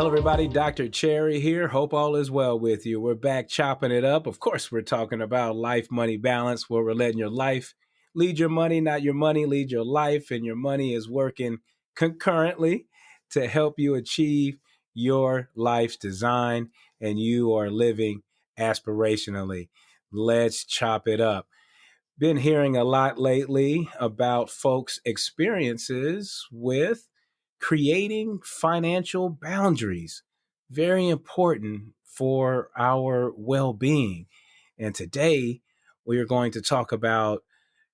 Hello, everybody. Dr. Cherry here. Hope all is well with you. We're back chopping it up. Of course, we're talking about life money balance, where we're letting your life lead your money, not your money lead your life. And your money is working concurrently to help you achieve your life's design. And you are living aspirationally. Let's chop it up. Been hearing a lot lately about folks' experiences with creating financial boundaries. Very important for our well being. And today we are going to talk about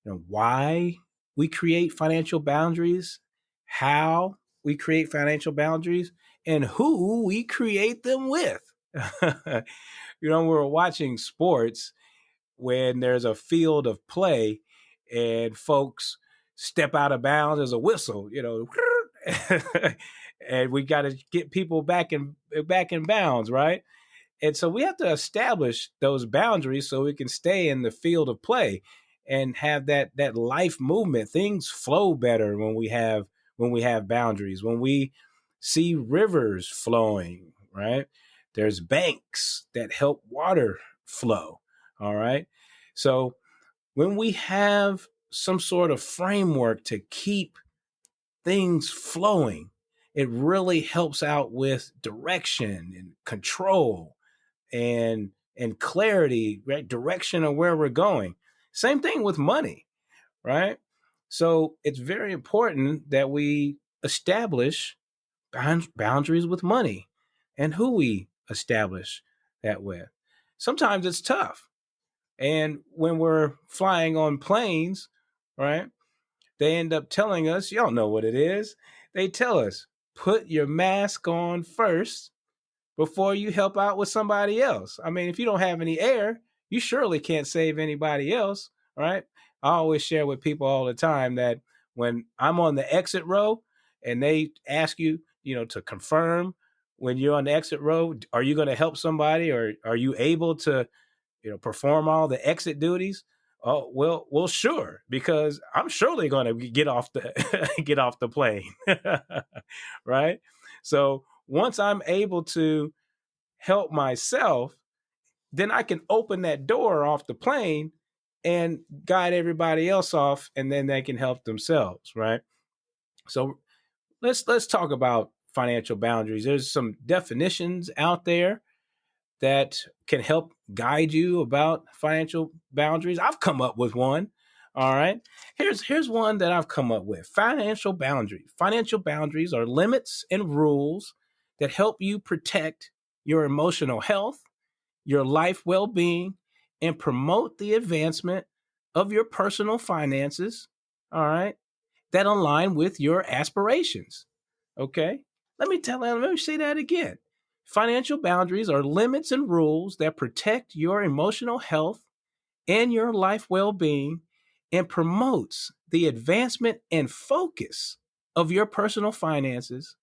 why we create financial boundaries, how we create financial boundaries, and who we create them with. We're watching sports when there's a field of play and folks step out of bounds, there's a whistle, and we got to get people back in bounds, right? And so we have to establish those boundaries so we can stay in the field of play and have that life movement. Things flow better when we have boundaries. When we see rivers flowing, right? There's banks that help water flow. All right. So when we have some sort of framework to keep things flowing, it really helps out with direction and control and clarity, right? Direction of where we're going. Same thing with money, right? So it's very important that we establish boundaries with money and who we establish that with. Sometimes it's tough. And when we're flying on planes, right, they end up telling us, y'all know what it is. They tell us, put your mask on first before you help out with somebody else. I mean, if you don't have any air, you surely can't save anybody else, right? I always share with people all the time that when I'm on the exit row and they ask you, to confirm when you're on the exit row, are you going to help somebody or are you able to perform all the exit duties? Oh, well, sure, because I'm surely going to get off the get off the plane, right? So once I'm able to help myself, then I can open that door off the plane and guide everybody else off, and then they can help themselves, right? So let's talk about financial boundaries. There's some definitions out there that can help guide you about financial boundaries. I've come up with one. All right. Here's one that I've come up with. Financial boundaries. Financial boundaries are limits and rules that help you protect your emotional health, your life well-being, and promote the advancement of your personal finances. All right. That align with your aspirations. Okay. Let me say that again. Financial boundaries are limits and rules that protect your emotional health and your life well-being and promotes the advancement and focus of your personal finances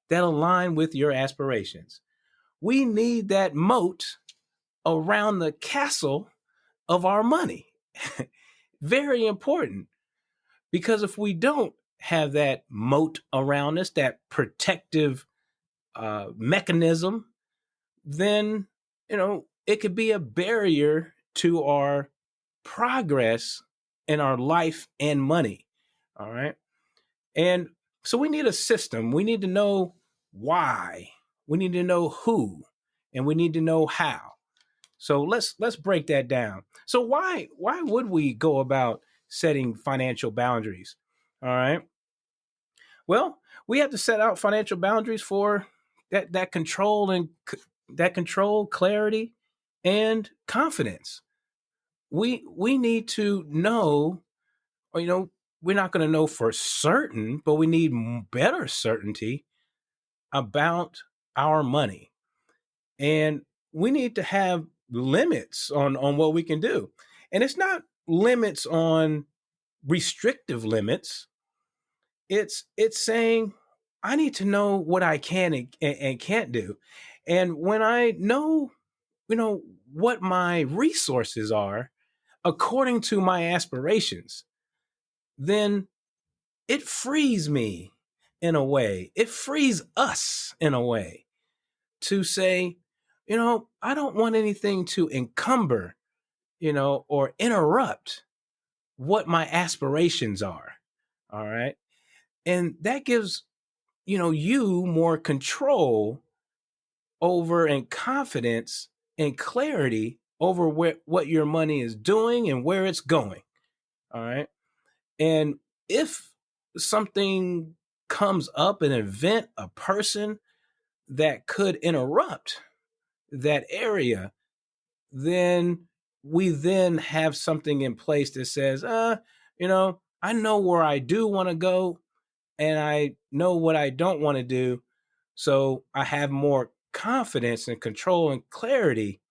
that align with your aspirations. We need that moat around the castle of our money. Very important, because if we don't have that moat around us, that protective mechanism, then it could be a barrier to our progress in our life and money. All right. And so we need a system. We need to know why. We need to know who, and we need to know how. So let's break that down. So why would we go about setting financial boundaries? All right. Well, we have to set out financial boundaries for that control and that control, clarity, and confidence. We need to know, or we're not going to know for certain, but we need better certainty about our money, and we need to have limits on what we can do. And it's not limits on restrictive limits. It's saying I need to know what I can and can't do. And when I know, what my resources are according to my aspirations, then it frees me in a way. It frees us in a way. to say, I don't want anything to encumber, or interrupt what my aspirations are. All right. And that gives, you more control over and confidence and clarity over what your money is doing and where it's going. All right. And if something comes up, an event, a person that could interrupt that area, then we then have something in place that says, I know where I do want to go and I know what I don't want to do. So I have more confidence and control and clarity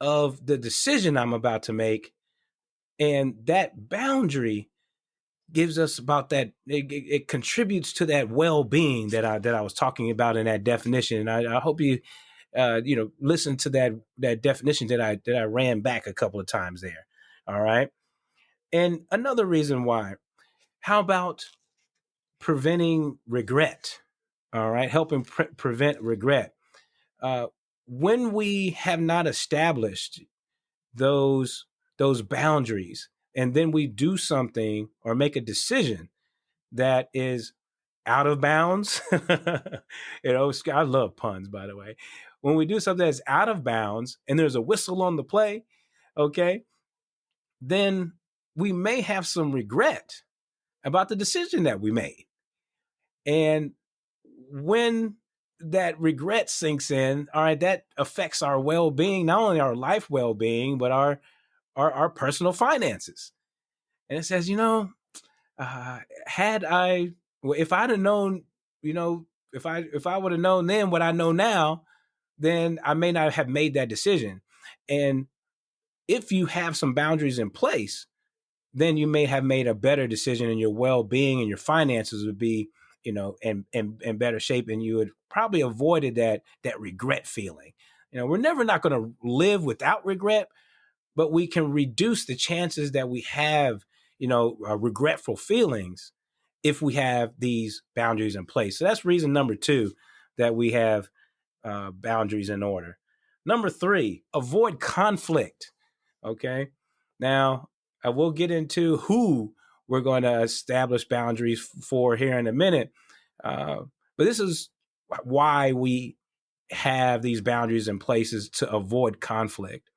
of the decision I'm about to make. And that boundary gives us about that. It contributes to that well-being that I was talking about in that definition. And I hope you listen to that definition that I ran back a couple of times there. All right. And another reason why, how about preventing regret? All right. Helping prevent regret. Uh, when we have not established those boundaries, and then we do something or make a decision that is out of bounds. I love puns, by the way. When we do something that's out of bounds and there's a whistle on the play, okay, then we may have some regret about the decision that we made. And when that regret sinks in, all right, that affects our well-being, not only our life well-being, but our personal finances. And it says, had I, if I'd have known, if I would have known then what I know now, then I may not have made that decision. And if you have some boundaries in place, then you may have made a better decision, and your well-being and your finances would be, in better shape, and you would probably avoided that regret feeling. We're never not going to live without regret, but we can reduce the chances that we have, regretful feelings if we have these boundaries in place. So that's reason number 2 that we have boundaries in order. Number 3, avoid conflict. Okay. Now, I will get into who we're going to establish boundaries for here in a minute. But this is why we have these boundaries in places to avoid conflict.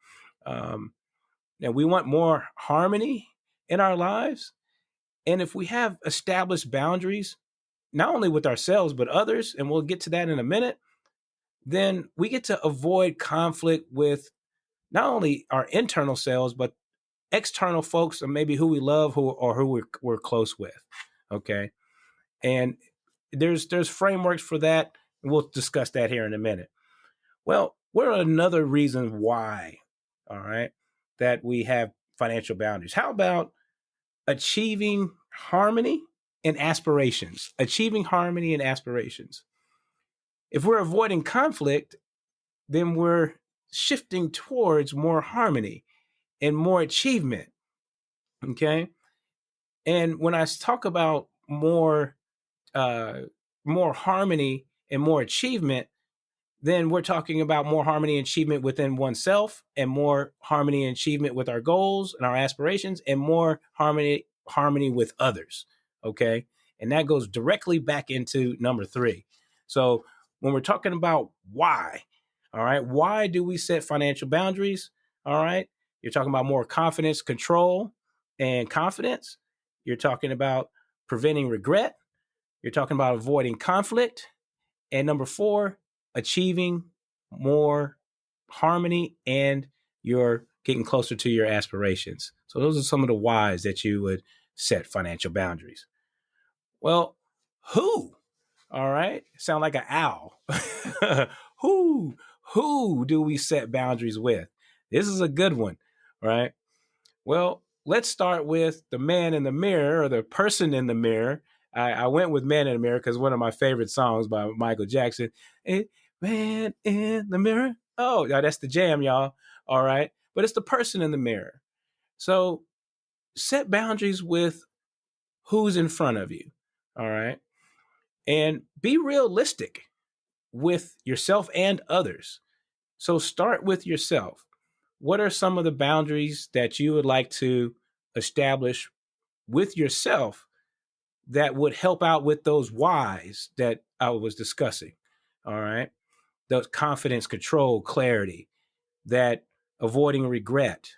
Now, we want more harmony in our lives. And if we have established boundaries, not only with ourselves, but others, and we'll get to that in a minute, then we get to avoid conflict with not only our internal selves, but external folks, or maybe who we love, who we're close with. Okay. And there's frameworks for that. And we'll discuss that here in a minute. Well, what are another reason why, all right, that we have financial boundaries? How about achieving harmony and aspirations? Achieving harmony and aspirations. If we're avoiding conflict, then we're shifting towards more harmony and more achievement. Okay. And when I talk about uh, more harmony and more achievement, then we're talking about more harmony and achievement within oneself, and more harmony and achievement with our goals and our aspirations, and more harmony with others. Okay. And that goes directly back into number 3. So when we're talking about why, all right, why do we set financial boundaries? All right. You're talking about more confidence, control, and confidence. You're talking about preventing regret. You're talking about avoiding conflict. And number 4, achieving more harmony, and you're getting closer to your aspirations. So those are some of the whys that you would set financial boundaries. Well, who? All right. Sound like an owl. Who do we set boundaries with? This is a good one, right? Well, let's start with the man in the mirror, or the person in the mirror. I went with Man in the Mirror because one of my favorite songs by Michael Jackson. Man in the mirror. Oh, yeah, that's the jam, y'all. All right. But it's the person in the mirror. So set boundaries with who's in front of you. All right. And be realistic. with yourself and others. So start with yourself. What are some of the boundaries that you would like to establish with yourself that would help out with those whys that I was discussing? All right. Those confidence, control, clarity, that avoiding regret,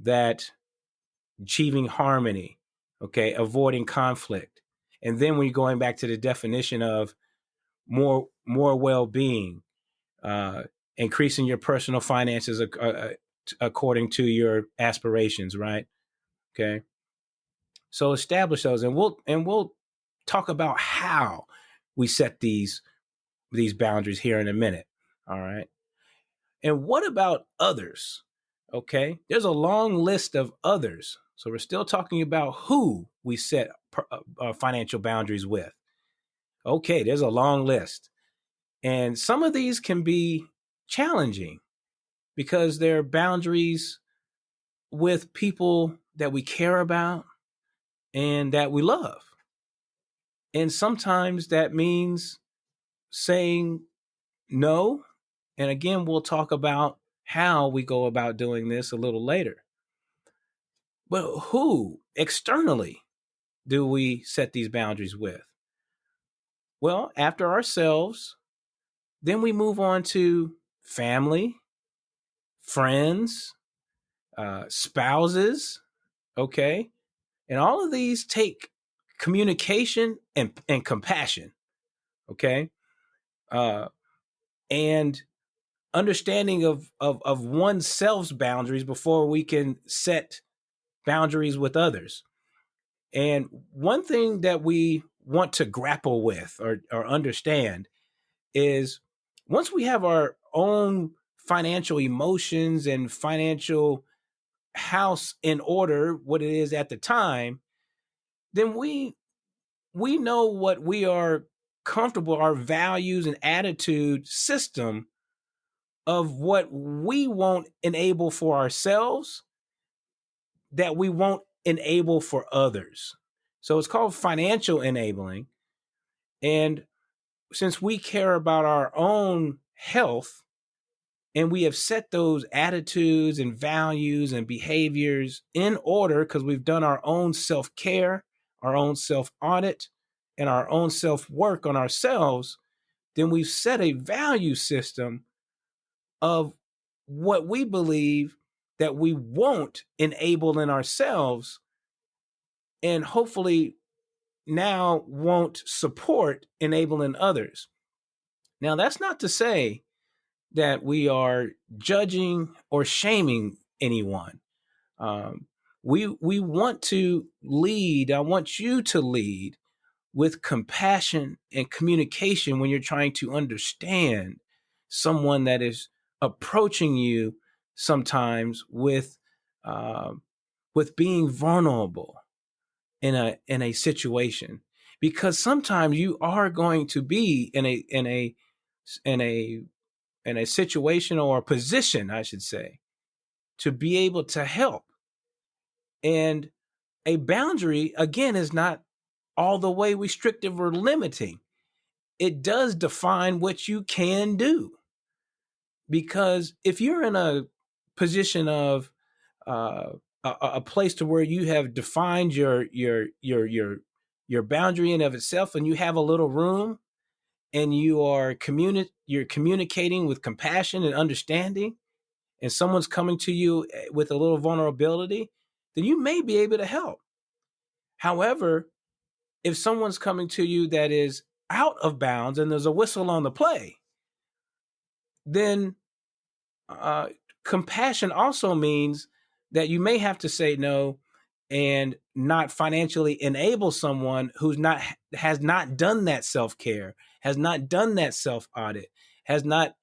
that achieving harmony, okay, avoiding conflict. And then we're going back to the definition of more well-being, uh, increasing your personal finances according to your aspirations, right? Okay. So establish those, and we'll talk about how we set these boundaries here in a minute. All right. And what about others? Okay. There's a long list of others. So we're still talking about who we set financial boundaries with. Okay. There's a long list. And some of these can be challenging because they're boundaries with people that we care about and that we love. And sometimes that means saying no. And again, we'll talk about how we go about doing this a little later. But who externally do we set these boundaries with? Well, after ourselves, then we move on to family, friends, spouses, okay? And all of these take communication and compassion, okay? Uh, and understanding of oneself's boundaries before we can set boundaries with others. And one thing that we want to grapple with or understand is once we have our own financial emotions and financial house in order, what it is at the time, then we know what we are comfortable, our values and attitude system of what we won't enable for ourselves, that we won't enable for others. So it's called financial enabling. And since we care about our own health and we have set those attitudes and values and behaviors in order because we've done our own self care, our own self audit, and our own self work on ourselves, then we've set a value system of what we believe that we won't enable in ourselves and hopefully now won't support enabling others. Now, that's not to say that we are judging or shaming anyone. Um, we want to lead. I want you to lead with compassion and communication when you're trying to understand someone that is approaching you sometimes uh, with being vulnerable in a situation, because sometimes you are going to be in a in a situation or a position, I should say, to be able to help. And a boundary, again, is not all the way restrictive or limiting. It does define what you can do. Because if you're in a position of a place to where you have defined your boundary in of itself, and you have a little room, and you're communicating with compassion and understanding, and someone's coming to you with a little vulnerability, then you may be able to help. However, if someone's coming to you that is out of bounds and there's a whistle on the play, then uh, compassion also means that you may have to say no and not financially enable someone who's not has not done that self-care, has not done that self-audit, has not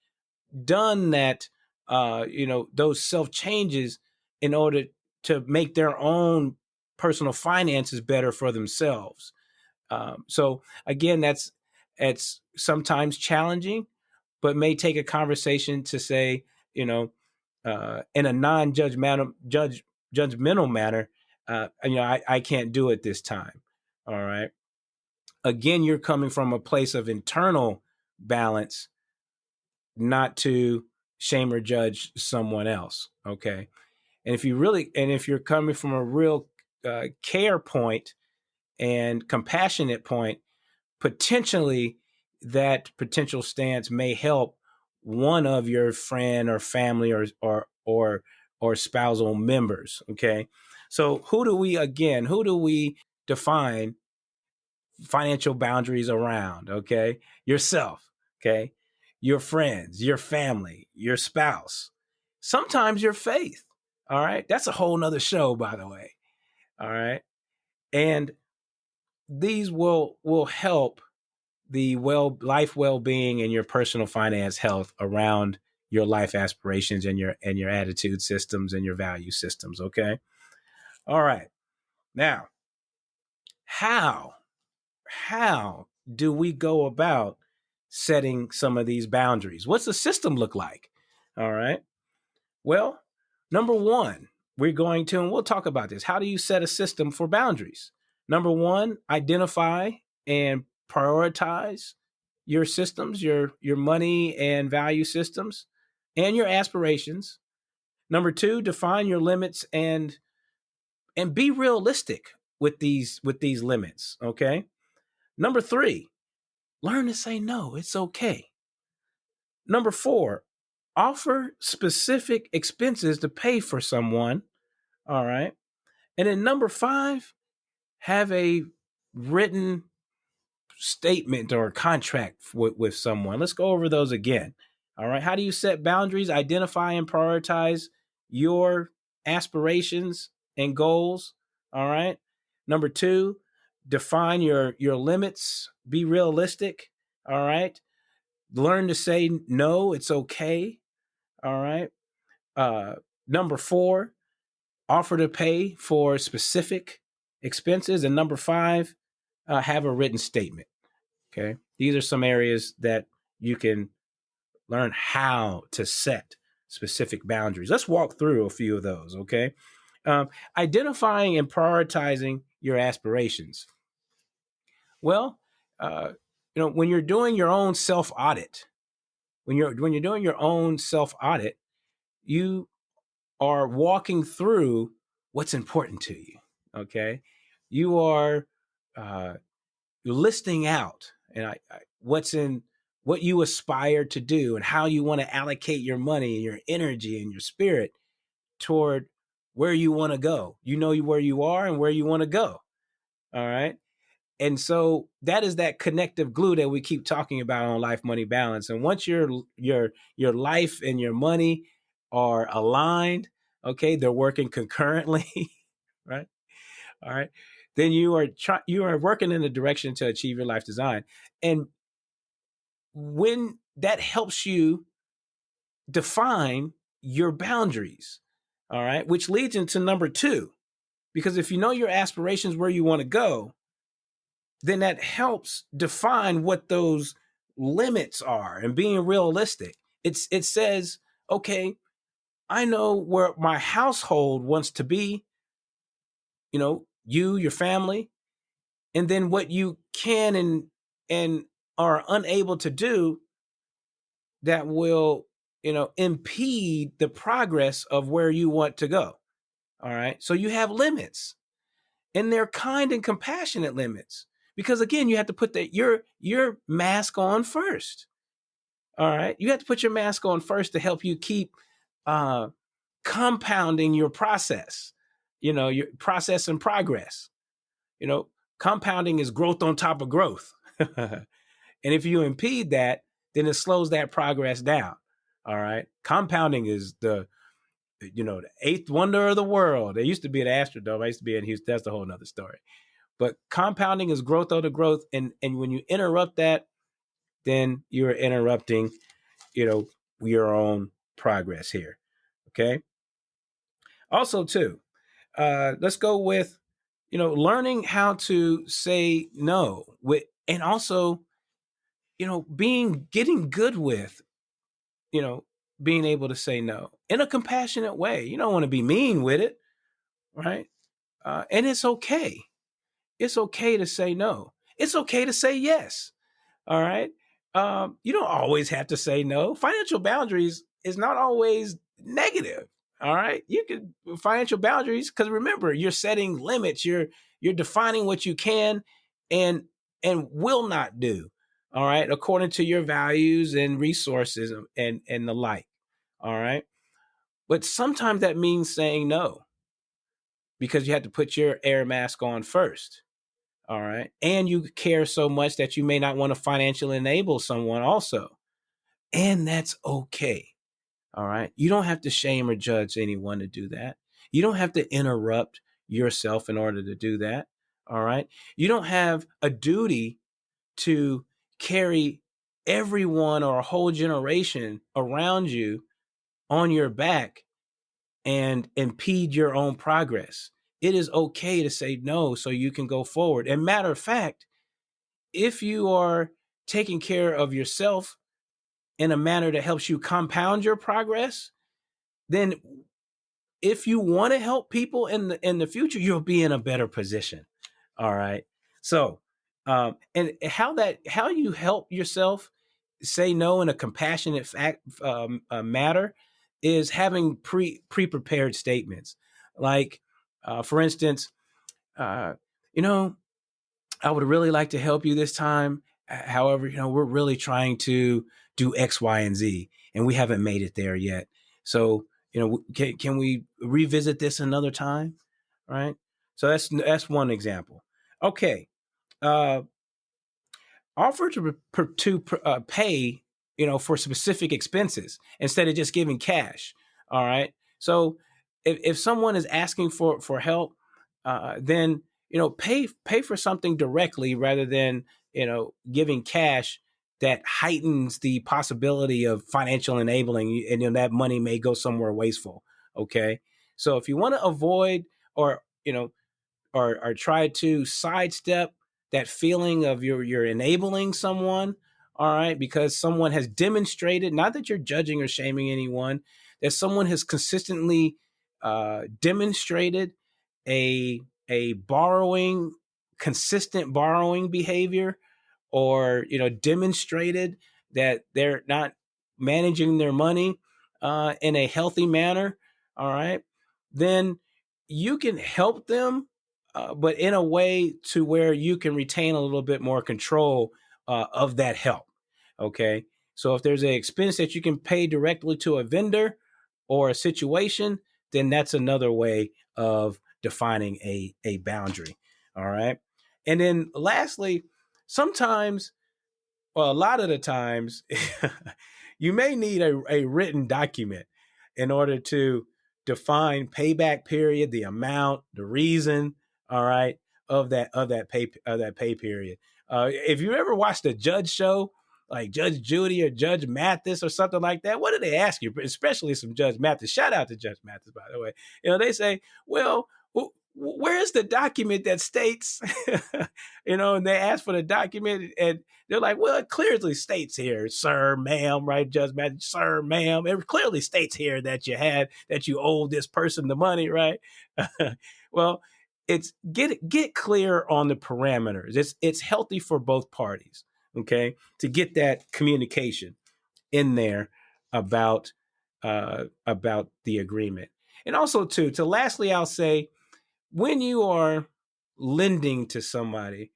done that those self changes in order to make their own personal finances better for themselves. So again, it's sometimes challenging, but may take a conversation to say, in a judgmental manner, I can't do it this time. All right. Again, you're coming from a place of internal balance, not to shame or judge someone else. Okay. And if you're coming from a real care point and compassionate point, potentially that potential stance may help one of your friend or family or spousal members. Okay. So who do we define financial boundaries around? Okay. Yourself. Okay. Your friends, your family, your spouse, sometimes your faith. All right. That's a whole nother show, by the way. All right. And these will help the life well-being and your personal finance health around your life aspirations and your attitude systems and your value systems. Okay. All right. Now, how do we go about setting some of these boundaries? What's the system look like? All right. Well, number one, and we'll talk about this. How do you set a system for boundaries? Number one, identify and prioritize your systems, your money and value systems, and your aspirations. Number two, define your limits and be realistic with these limits. Okay. Number three, learn to say no. It's okay. Number four, offer specific expenses to pay for someone. All right. And then number five, have a written statement or contract with someone. Let's go over those again. All right. How do you set boundaries? Identify and prioritize your aspirations and goals. All right. Number two, define your limits. Be realistic. All right. Learn to say no. It's okay. All right. Number four, offer to pay for specific expenses. And number five, have a written statement. Okay. These are some areas that you can learn how to set specific boundaries. Let's walk through a few of those. Okay. Identifying and prioritizing your aspirations. Well, when you're doing your own self audit, when you're doing your own self audit, you are walking through what's important to you. Okay. You are you're listing out and what you aspire to do and how you want to allocate your money and your energy and your spirit toward where you want to go. You know where you are and where you want to go. All right. And so that is that connective glue that we keep talking about on Life Money Balance. And once your life and your money are aligned, okay, they're working concurrently, right? All right. Then you are working in the direction to achieve your life design. And when that helps you define your boundaries, all right, which leads into number two, because if you know your aspirations, where you want to go, then that helps define what those limits are and being realistic. It says, okay, I know where my household wants to be, your family, and then what you can and are unable to do that will, impede the progress of where you want to go. All right. So you have limits, and they're kind and compassionate limits. Because again, you have to put your mask on first. All right. You have to put your mask on first to help you keep compounding your process, your process and progress. Compounding is growth on top of growth. And if you impede that, then it slows that progress down. All right. Compounding is the eighth wonder of the world. It used to be at Astrodome. I used to be in Houston. That's a whole nother story. But compounding is growth over growth. And when you interrupt that, then you're interrupting, your own progress here. Okay. Also, too, let's go with, learning how to say no and also, getting good with, being able to say no in a compassionate way. You don't want to be mean with it. Right. And it's okay. It's okay to say no. It's okay to say yes. All right. You don't always have to say no. Financial boundaries is not always negative. All right, you could financial boundaries because remember, you're setting limits. You're defining what you can and will not do. All right, according to your values and resources and the like. All right, but sometimes that means saying no because you have to put your air mask on first. All right, and you care so much that you may not want to financially enable someone also, and that's okay. All right. You don't have to shame or judge anyone to do that. You don't have to interrupt yourself in order to do that. All right. You don't have a duty to carry everyone or a whole generation around you on your back and impede your own progress. It is okay to say no so you can go forward. And matter of fact, if you are taking care of yourself in a manner that helps you compound your progress, then if you want to help people in the future, you'll be in a better position. All right. So, and how you help yourself say no in a compassionate matter is having prepared statements. Like, for instance, uh, you know, I would really like to help you this time. However, we're really trying to do X, Y, and Z, and we haven't made it there yet. So, can we revisit this another time? Right. So that's one example. Okay. Uh, Offer to pay, for specific expenses instead of just giving cash. All right. So if someone is asking for help, then pay for something directly rather than giving cash that heightens the possibility of financial enabling, and that money may go somewhere wasteful. Okay. So if you want to avoid or or try to sidestep that feeling of you're enabling someone, all right, because someone has demonstrated, not that you're judging or shaming anyone, that someone has consistently demonstrated a borrowing, consistent borrowing behavior, or demonstrated that they're not managing their money in a healthy manner, all right, then you can help them, but in a way to where you can retain a little bit more control of that help. Okay. So if there's an expense that you can pay directly to a vendor or a situation, then that's another way of defining a boundary. All right. And then lastly, sometimes, well, a lot of the times, you may need a written document in order to define payback period, the amount, the reason, all right, of that pay period. If you ever watched a judge show like Judge Judy or Judge Mathis or something like that, what do they ask you? Especially some Judge Mathis. Shout out to Judge Mathis, by the way. They say, well, where's the document that states, and they ask for the document, and they're like, well, it clearly states here, sir, ma'am, right? Judge Mathis, sir, ma'am. It clearly states here that you owe this person the money, right? Well, it's get clear on the parameters. It's healthy for both parties, okay, to get that communication in there about the agreement. And also to lastly, I'll say, when you are lending to somebody,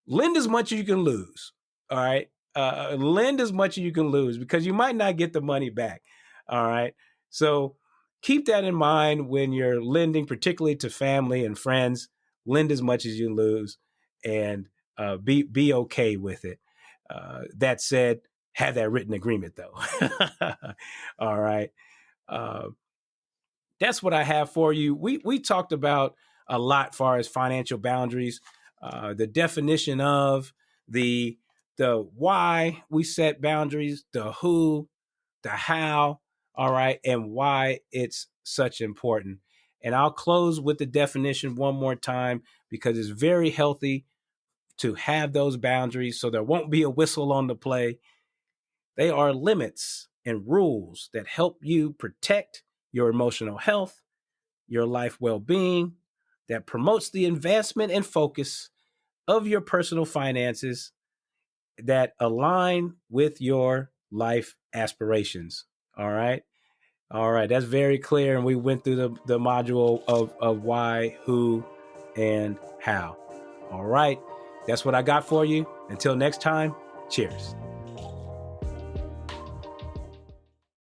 lend as much as you can lose. All right. Lend as much as you can lose because you might not get the money back. All right. So keep that in mind when you're lending, particularly to family and friends. Lend as much as you lose, and be okay with it. That said, have that written agreement though. All right. Uh, that's what I have for you. We talked about a lot far as financial boundaries, the definition of the why we set boundaries, the who, the how, all right, and why it's such important. And I'll close with the definition one more time because it's very healthy to have those boundaries so there won't be a whistle on the play. They are limits and rules that help you protect your emotional health, your life well-being, that promotes the advancement and focus of your personal finances, that align with your life aspirations. All right. All right. That's very clear. And we went through the module of why, who, and how. All right. That's what I got for you. Until next time, cheers.